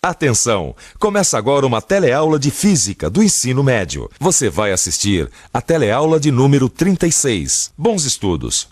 Atenção! Começa agora uma teleaula de Física do Ensino Médio. Você vai assistir a teleaula de número 36. Bons estudos!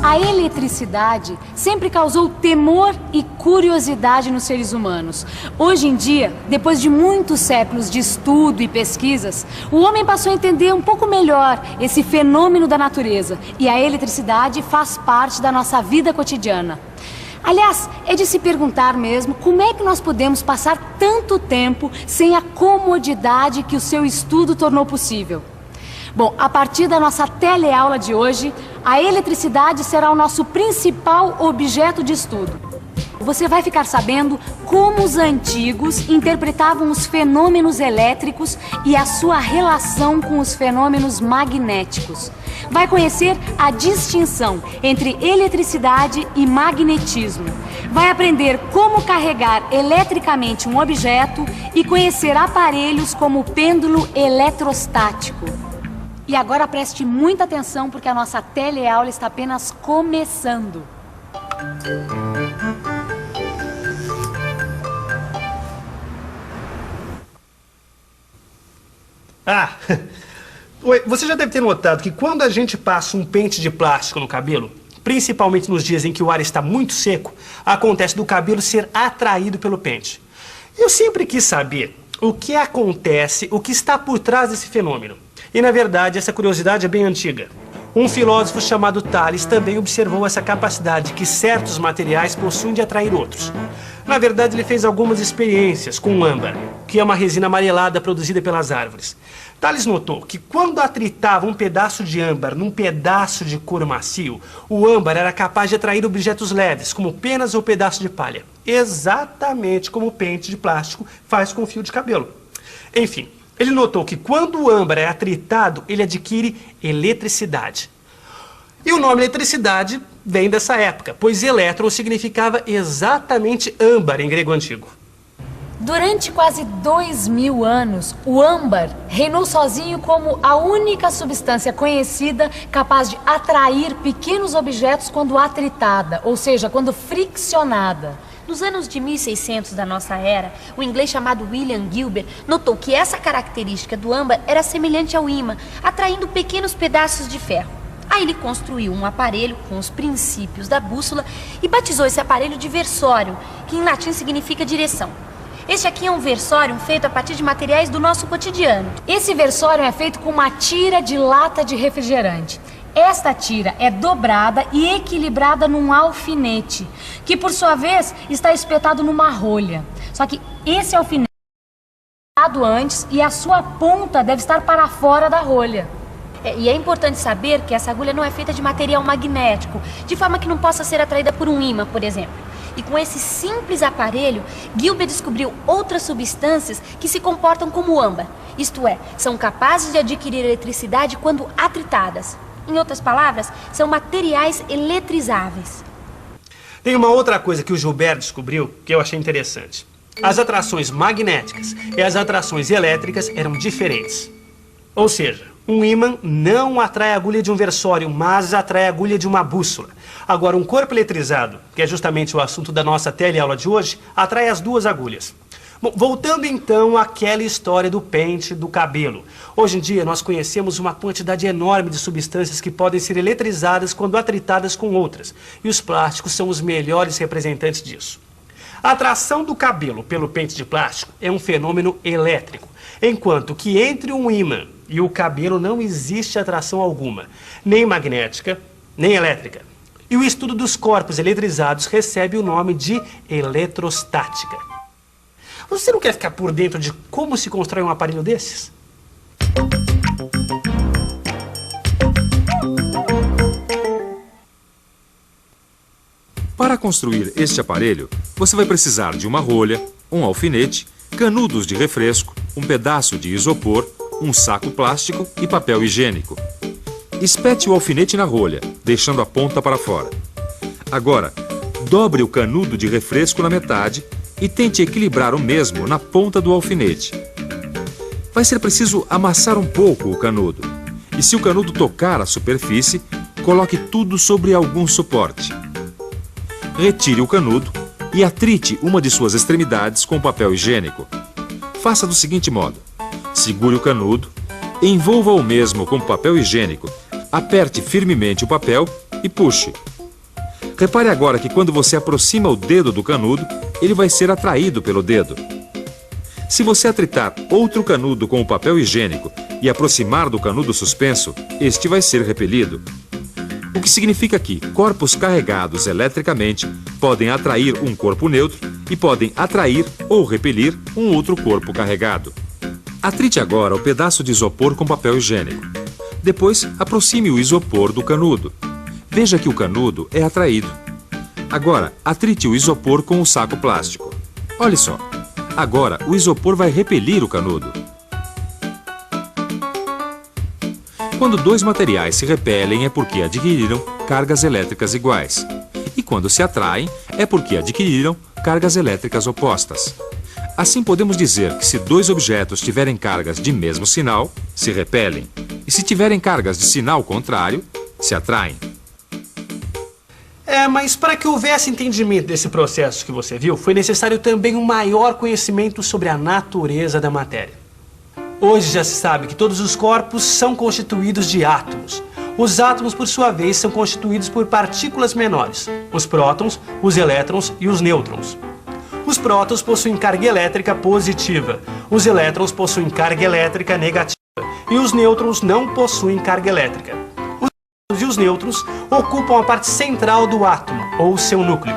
A eletricidade sempre causou temor e curiosidade nos seres humanos. Hoje em dia, depois de muitos séculos de estudo e pesquisas, o homem passou a entender um pouco melhor esse fenômeno da natureza. E a eletricidade faz parte da nossa vida cotidiana. Aliás, é de se perguntar mesmo como é que nós podemos passar tanto tempo sem a comodidade que o seu estudo tornou possível. Bom, a partir da nossa teleaula de hoje, a eletricidade será o nosso principal objeto de estudo. Você vai ficar sabendo como os antigos interpretavam os fenômenos elétricos e a sua relação com os fenômenos magnéticos. Vai conhecer a distinção entre eletricidade e magnetismo. Vai aprender como carregar eletricamente um objeto e conhecer aparelhos como o pêndulo eletrostático. E agora preste muita atenção porque a nossa teleaula está apenas começando. Você já deve ter notado que quando a gente passa um pente de plástico no cabelo, principalmente nos dias em que o ar está muito seco, acontece do cabelo ser atraído pelo pente. Eu sempre quis saber o que acontece, o que está por trás desse fenômeno. E, na verdade, essa curiosidade é bem antiga. Um filósofo chamado Thales também observou essa capacidade que certos materiais possuem de atrair outros. Na verdade, ele fez algumas experiências com o âmbar, que é uma resina amarelada produzida pelas árvores. Thales notou que quando atritava um pedaço de âmbar num pedaço de couro macio, o âmbar era capaz de atrair objetos leves, como penas ou pedaço de palha. Exatamente como o pente de plástico faz com o fio de cabelo. Enfim, ele notou que quando o âmbar é atritado, ele adquire eletricidade. E o nome eletricidade vem dessa época, pois elétron significava exatamente âmbar em grego antigo. Durante quase 2000 anos, o âmbar reinou sozinho como a única substância conhecida capaz de atrair pequenos objetos quando atritada, ou seja, quando friccionada. Nos anos de 1600 da nossa era, o inglês chamado William Gilbert notou que essa característica do âmbar era semelhante ao ímã, atraindo pequenos pedaços de ferro. Aí ele construiu um aparelho com os princípios da bússola e batizou esse aparelho de versório, que em latim significa direção. Este aqui é um versório feito a partir de materiais do nosso cotidiano. Esse versório é feito com uma tira de lata de refrigerante. Esta tira é dobrada e equilibrada num alfinete, que por sua vez está espetado numa rolha. Só que esse alfinete é espetado antes e a sua ponta deve estar para fora da rolha. E é importante saber que essa agulha não é feita de material magnético, de forma que não possa ser atraída por um ímã, por exemplo. E com esse simples aparelho, Gilbert descobriu outras substâncias que se comportam como o âmbar. Isto é, são capazes de adquirir eletricidade quando atritadas. Em outras palavras, são materiais eletrizáveis. Tem uma outra coisa que o Gilbert descobriu que eu achei interessante. As atrações magnéticas e as atrações elétricas eram diferentes. Ou seja, um ímã não atrai a agulha de um versório, mas atrai a agulha de uma bússola. Agora, um corpo eletrizado, que é justamente o assunto da nossa teleaula de hoje, atrai as duas agulhas. Bom, voltando então àquela história do pente do cabelo. Hoje em dia nós conhecemos uma quantidade enorme de substâncias que podem ser eletrizadas quando atritadas com outras. E os plásticos são os melhores representantes disso. A atração do cabelo pelo pente de plástico é um fenômeno elétrico, enquanto que entre um ímã e o cabelo não existe atração alguma, nem magnética, nem elétrica. E o estudo dos corpos eletrizados recebe o nome de eletrostática. Você não quer ficar por dentro de como se constrói um aparelho desses? Para construir este aparelho, você vai precisar de uma rolha, um alfinete, canudos de refresco, um pedaço de isopor, um saco plástico e papel higiênico. Espete o alfinete na rolha, deixando a ponta para fora. Agora, dobre o canudo de refresco na metade e tente equilibrar o mesmo na ponta do alfinete. Vai ser preciso amassar um pouco o canudo. E se o canudo tocar a superfície, coloque tudo sobre algum suporte. Retire o canudo e atrite uma de suas extremidades com papel higiênico. Faça do seguinte modo: segure o canudo, envolva o mesmo com papel higiênico, aperte firmemente o papel e puxe. Repare agora que quando você aproxima o dedo do canudo, ele vai ser atraído pelo dedo. Se você atritar outro canudo com o papel higiênico e aproximar do canudo suspenso, este vai ser repelido. O que significa que corpos carregados eletricamente podem atrair um corpo neutro e podem atrair ou repelir um outro corpo carregado. Atrite agora o pedaço de isopor com papel higiênico. Depois, aproxime o isopor do canudo. Veja que o canudo é atraído. Agora, atrite o isopor com o saco plástico. Olhe só. Agora, o isopor vai repelir o canudo. Quando dois materiais se repelem é porque adquiriram cargas elétricas iguais. E quando se atraem é porque adquiriram cargas elétricas opostas. Assim podemos dizer que se dois objetos tiverem cargas de mesmo sinal, se repelem. E se tiverem cargas de sinal contrário, se atraem. Mas para que houvesse entendimento desse processo que você viu, foi necessário também um maior conhecimento sobre a natureza da matéria. Hoje já se sabe que todos os corpos são constituídos de átomos. Os átomos, por sua vez, são constituídos por partículas menores, os prótons, os elétrons e os nêutrons. Os prótons possuem carga elétrica positiva, os elétrons possuem carga elétrica negativa e os nêutrons não possuem carga elétrica. Os prótons e os nêutrons ocupam a parte central do átomo, ou seu núcleo.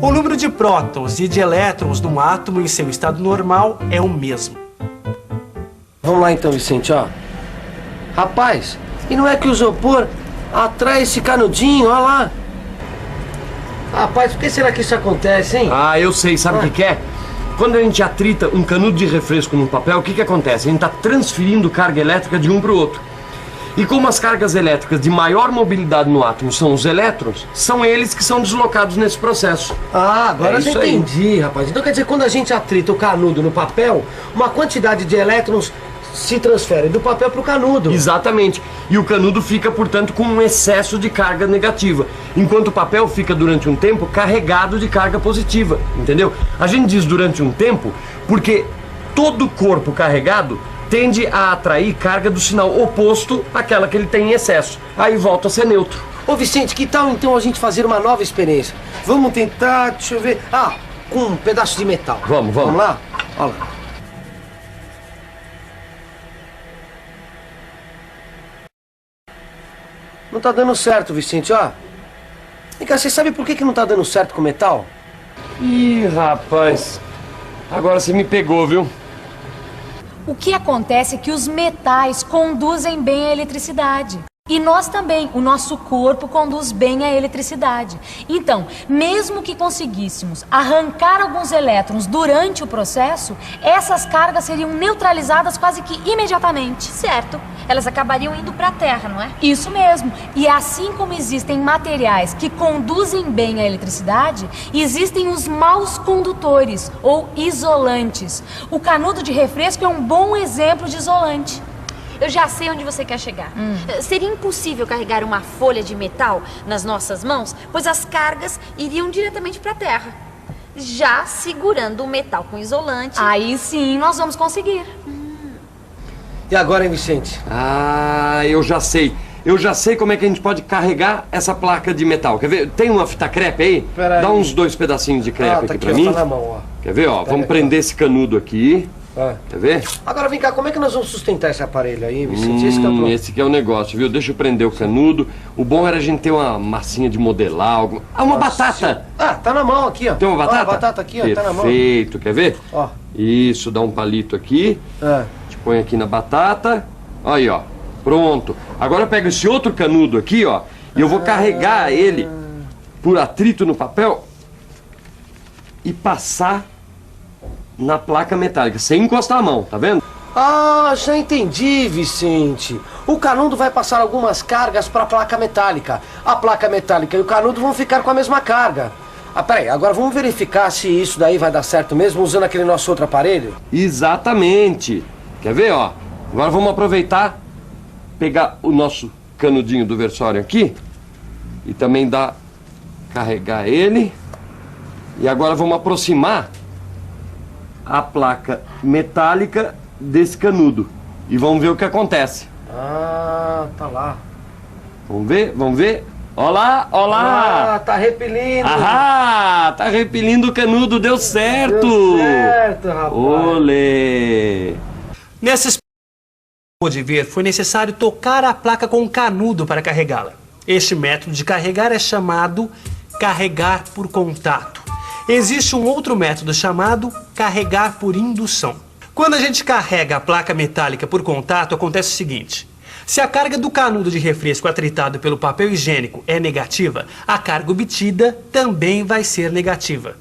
O número de prótons e de elétrons num átomo em seu estado normal é o mesmo. Vamos lá então, Vicente, ó. Rapaz, e não é que o isopor atrai esse canudinho, ó lá. Rapaz, por que será que isso acontece, hein? Ah, eu sei, sabe o que é? Quando a gente atrita um canudo de refresco no papel, o que acontece? A gente está transferindo carga elétrica de um para o outro. E como as cargas elétricas de maior mobilidade no átomo são os elétrons, são eles que são deslocados nesse processo. Ah, agora eu já entendi, rapaz. Então quer dizer, quando a gente atrita o canudo no papel, uma quantidade de elétrons se transfere do papel para o canudo. Exatamente. E o canudo fica, portanto, com um excesso de carga negativa, enquanto o papel fica durante um tempo carregado de carga positiva, entendeu? A gente diz durante um tempo porque todo corpo carregado tende a atrair carga do sinal oposto àquela que ele tem em excesso. Aí volta a ser neutro. Ô Vicente, que tal então a gente fazer uma nova experiência? Vamos tentar, deixa eu ver... Ah, com um pedaço de metal. Vamos. Vamos lá? Olha lá. Não tá dando certo, Vicente, ó. Vem cá, você sabe por que não tá dando certo com metal? Ih, rapaz. Agora você me pegou, viu? O que acontece é que os metais conduzem bem a eletricidade. E nós também, o nosso corpo conduz bem a eletricidade. Então, mesmo que conseguíssemos arrancar alguns elétrons durante o processo, essas cargas seriam neutralizadas quase que imediatamente. Certo. Elas acabariam indo para a Terra, não é? Isso mesmo. E assim como existem materiais que conduzem bem a eletricidade, existem os maus condutores, ou isolantes. O canudo de refresco é um bom exemplo de isolante. Eu já sei onde você quer chegar. Seria impossível carregar uma folha de metal nas nossas mãos, pois as cargas iriam diretamente para a Terra. Já segurando o metal com isolante... Aí sim nós vamos conseguir. E agora, hein, Vicente? Ah, eu já sei. Eu já sei como é que a gente pode carregar essa placa de metal. Quer ver? Tem uma fita crepe aí? Pera Dá aí. uns 2 pedacinhos de crepe tá aqui pra mim. Tá na mão, ó. Quer ver, ó? Vamos aqui, prender esse canudo aqui. Quer ver? Agora vem cá, como é que nós vamos sustentar esse aparelho aí, Vicente? Esse que é o problema. Esse que é o negócio, viu? Deixa eu prender o canudo. O bom era a gente ter uma massinha de modelar, alguma... Ah, uma batata! Ah, tá na mão aqui, ó. Tem uma batata? Ó, a batata aqui, ó, tá na mão. Perfeito, quer ver? Ó. Isso, dá um palito aqui. Te põe aqui na batata. Aí, ó. Pronto. Agora eu pego esse outro canudo aqui, ó, e eu vou carregar ele por atrito no papel e passar na placa metálica, sem encostar a mão, tá vendo? Ah, já entendi, Vicente. O canudo vai passar algumas cargas para a placa metálica. A placa metálica e o canudo vão ficar com a mesma carga. Ah, peraí, agora vamos verificar se isso daí vai dar certo mesmo usando aquele nosso outro aparelho? Exatamente. Quer ver, ó? Agora vamos aproveitar, pegar o nosso canudinho do versório aqui e também carregar ele. E agora vamos aproximar a placa metálica desse canudo e vamos ver o que acontece. Ah, tá lá. Vamos ver, vamos ver. Olha lá, olha lá. Ah, tá repelindo. Ah, tá repelindo o canudo, deu certo. Deu certo, rapaz. Olê. Nessa pôde ver, foi necessário tocar a placa com um canudo para carregá-la. Este método de carregar é chamado carregar por contato. Existe um outro método chamado carregar por indução. Quando a gente carrega a placa metálica por contato, acontece o seguinte: se a carga do canudo de refresco atritado pelo papel higiênico é negativa, a carga obtida também vai ser negativa.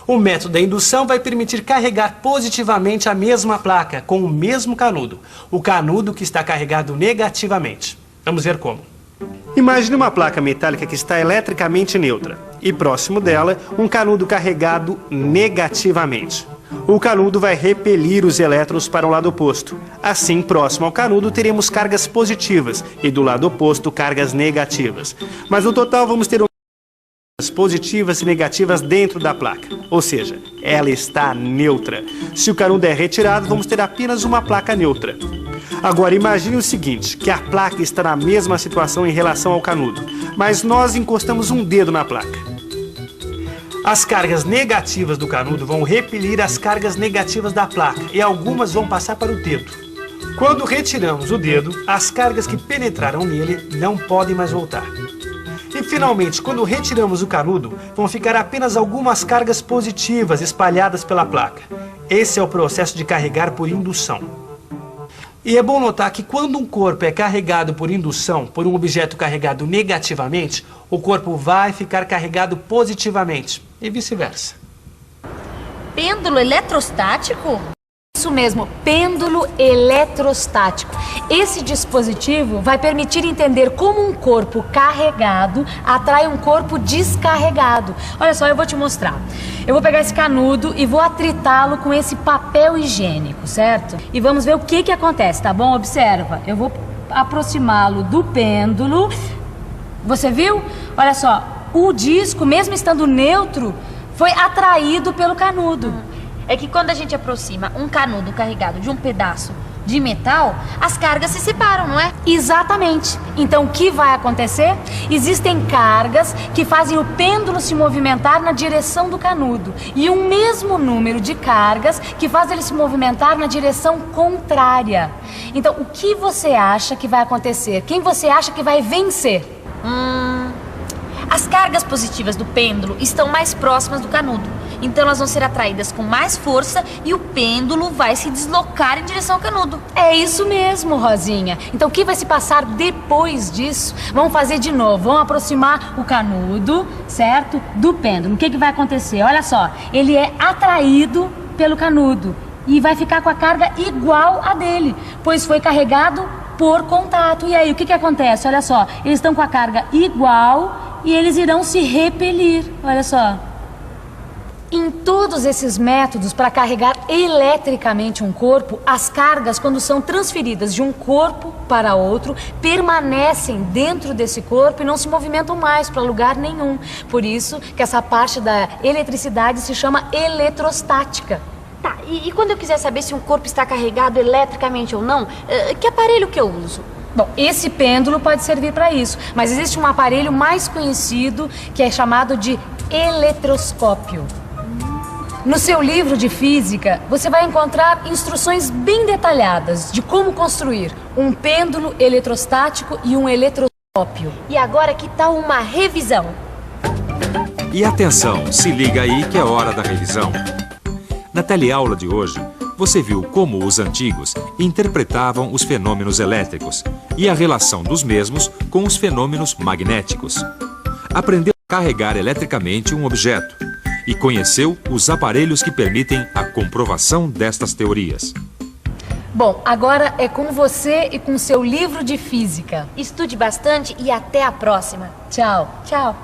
O método da indução vai permitir carregar positivamente a mesma placa com o mesmo canudo, o canudo que está carregado negativamente. Vamos ver como. Imagine uma placa metálica que está eletricamente neutra e próximo dela um canudo carregado negativamente. O canudo vai repelir os elétrons para o lado oposto. Assim, próximo ao canudo teremos cargas positivas e do lado oposto cargas negativas. Mas no total vamos ter positivas e negativas dentro da placa, ou seja, ela está neutra. Se o canudo é retirado, vamos ter apenas uma placa neutra. Agora imagine o seguinte, que a placa está na mesma situação em relação ao canudo, mas nós encostamos um dedo na placa. As cargas negativas do canudo vão repelir as cargas negativas da placa e algumas vão passar para o dedo. Quando retiramos o dedo, as cargas que penetraram nele não podem mais voltar. E finalmente, quando retiramos o canudo, vão ficar apenas algumas cargas positivas espalhadas pela placa. Esse é o processo de carregar por indução. E é bom notar que quando um corpo é carregado por indução por um objeto carregado negativamente, o corpo vai ficar carregado positivamente e vice-versa. Pêndulo eletrostático? Isso mesmo, pêndulo eletrostático. Esse dispositivo vai permitir entender como um corpo carregado atrai um corpo descarregado. Olha só, eu vou te mostrar. Eu vou pegar esse canudo e vou atritá-lo com esse papel higiênico, certo? E vamos ver o que acontece, tá bom? Observa, eu vou aproximá-lo do pêndulo. Você viu? Olha só, o disco, mesmo estando neutro, foi atraído pelo canudo. É que quando a gente aproxima um canudo carregado de um pedaço de metal, as cargas se separam, não é? Exatamente. Então, o que vai acontecer? Existem cargas que fazem o pêndulo se movimentar na direção do canudo e um mesmo número de cargas que faz ele se movimentar na direção contrária. Então, o que você acha que vai acontecer? Quem você acha que vai vencer? As cargas positivas do pêndulo estão mais próximas do canudo. Então elas vão ser atraídas com mais força e o pêndulo vai se deslocar em direção ao canudo. É isso mesmo, Rosinha. Então o que vai se passar depois disso? Vamos fazer de novo. Vamos aproximar o canudo, certo? Do pêndulo. O que vai acontecer? Olha só, ele é atraído pelo canudo e vai ficar com a carga igual a dele, pois foi carregado por contato. E aí, o que acontece? Olha só, eles estão com a carga igual e eles irão se repelir. Olha só. Em todos esses métodos para carregar eletricamente um corpo, as cargas, quando são transferidas de um corpo para outro, permanecem dentro desse corpo e não se movimentam mais para lugar nenhum. Por isso que essa parte da eletricidade se chama eletrostática. Tá, e quando eu quiser saber se um corpo está carregado eletricamente ou não, que aparelho que eu uso? Bom, esse pêndulo pode servir para isso, mas existe um aparelho mais conhecido que é chamado de eletroscópio. No seu livro de física, você vai encontrar instruções bem detalhadas de como construir um pêndulo eletrostático e um eletroscópio. E agora que tal uma revisão? E atenção, se liga aí que é hora da revisão. Na teleaula de hoje, você viu como os antigos interpretavam os fenômenos elétricos e a relação dos mesmos com os fenômenos magnéticos. Aprendeu a carregar eletricamente um objeto e conheceu os aparelhos que permitem a comprovação destas teorias. Bom, agora é com você e com seu livro de física. Estude bastante e até a próxima. Tchau. Tchau.